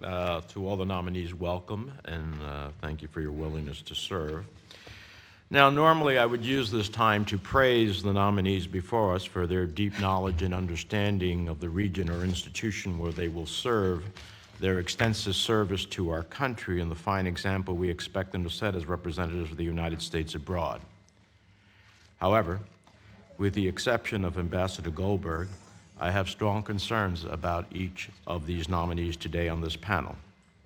To all the nominees, welcome, and thank you for your willingness to serve. Now, normally I would use this time to praise the nominees before us for their deep knowledge and understanding of the region or institution where they will serve, their extensive service to our country, and the fine example we expect them to set as representatives of the United States abroad. However, with the exception of Ambassador Goldberg, I have strong concerns about each of these nominees today on this panel,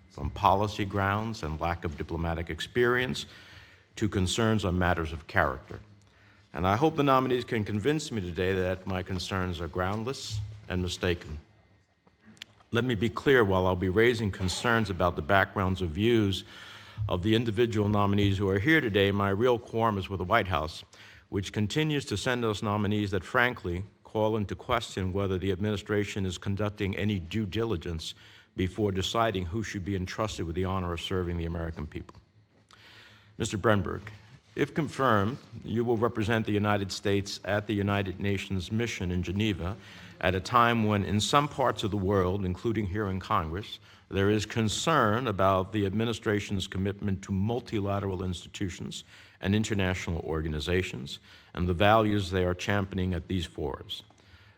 from policy grounds and lack of diplomatic experience to concerns on matters of character. And I hope the nominees can convince me today that my concerns are groundless and mistaken. Let me be clear, while I'll be raising concerns about the backgrounds or views of the individual nominees who are here today, my real qualm is with the White House, which continues to send us nominees that frankly call into question whether the administration is conducting any due diligence before deciding who should be entrusted with the honor of serving the American people. Mr. Bremberg, if confirmed, you will represent the United States at the United Nations mission in Geneva at a time when in some parts of the world, including here in Congress, there is concern about the administration's commitment to multilateral institutions and international organizations and the values they are championing at these forums.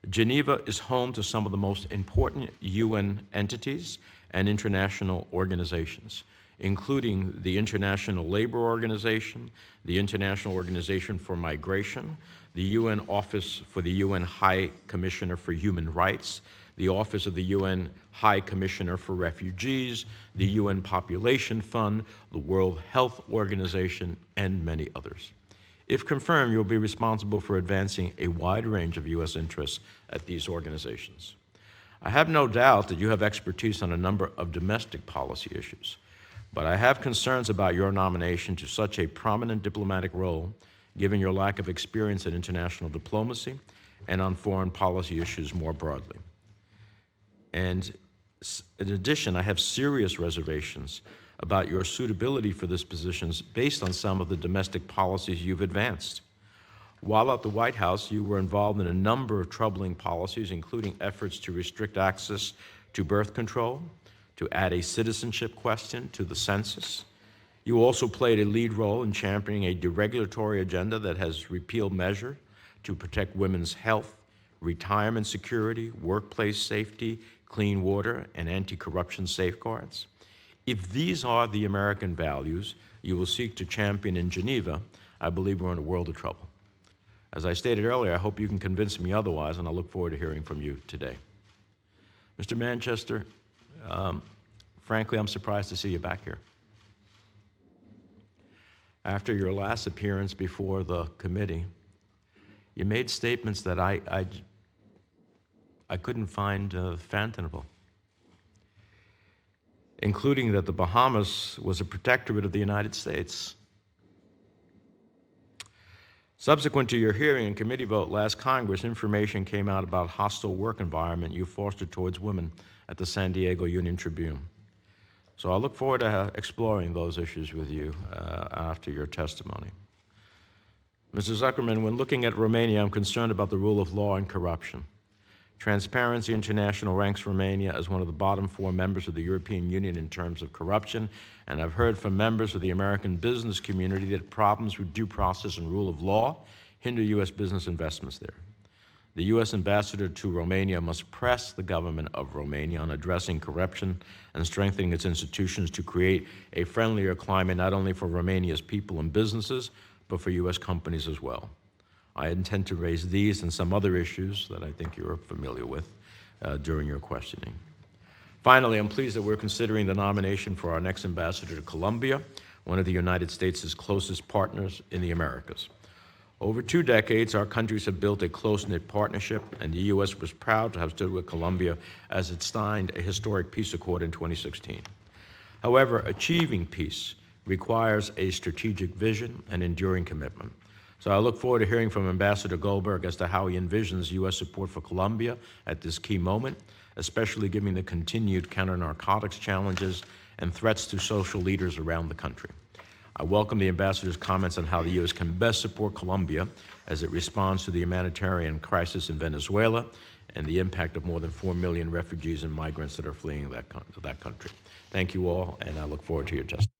Geneva is home to some of the most important UN entities and international organizations, including the International Labor Organization, the International Organization for Migration, the UN Office for the UN High Commissioner for Human Rights, the Office of the UN High Commissioner for Refugees, the UN Population Fund, the World Health Organization, and many others. If confirmed, you'll be responsible for advancing a wide range of U.S. interests at these organizations. I have no doubt that you have expertise on a number of domestic policy issues, but I have concerns about your nomination to such a prominent diplomatic role, given your lack of experience in international diplomacy and on foreign policy issues more broadly. And in addition, I have serious reservations about your suitability for this position based on some of the domestic policies you've advanced. While at the White House, you were involved in a number of troubling policies, including efforts to restrict access to birth control, to add a citizenship question to the census. You also played a lead role in championing a deregulatory agenda that has repealed measures to protect women's health, retirement security, workplace safety, clean water, and anti-corruption safeguards. If these are the American values you will seek to champion in Geneva, I believe we're in a world of trouble. As I stated earlier, I hope you can convince me otherwise, and I look forward to hearing from you today. Mr. Manchester, frankly, I'm surprised to see you back here. After your last appearance before the committee, you made statements that I couldn't find fathomable, including that the Bahamas was a protectorate of the United States. Subsequent to your hearing and committee vote last Congress, information came out about hostile work environment you fostered towards women at the San Diego Union Tribune. So I look forward to exploring those issues with you after your testimony. Mr. Zuckerman, when looking at Romania, I'm concerned about the rule of law and corruption. Transparency International ranks Romania as one of the bottom 4 members of the European Union in terms of corruption, and I've heard from members of the American business community that problems with due process and rule of law hinder U.S. business investments there. The U.S. ambassador to Romania must press the government of Romania on addressing corruption and strengthening its institutions to create a friendlier climate not only for Romania's people and businesses, but for U.S. companies as well. I intend to raise these and some other issues that I think you're familiar with during your questioning. Finally, I'm pleased that we're considering the nomination for our next ambassador to Colombia, one of the United States' closest partners in the Americas. Over 2 decades, our countries have built a close-knit partnership, and the U.S. was proud to have stood with Colombia as it signed a historic peace accord in 2016. However, achieving peace requires a strategic vision and enduring commitment. So I look forward to hearing from Ambassador Goldberg as to how he envisions U.S. support for Colombia at this key moment, especially given the continued counter-narcotics challenges and threats to social leaders around the country. I welcome the ambassador's comments on how the U.S. can best support Colombia as it responds to the humanitarian crisis in Venezuela and the impact of more than 4 million refugees and migrants that are fleeing that country. Thank you all, and I look forward to your testimony.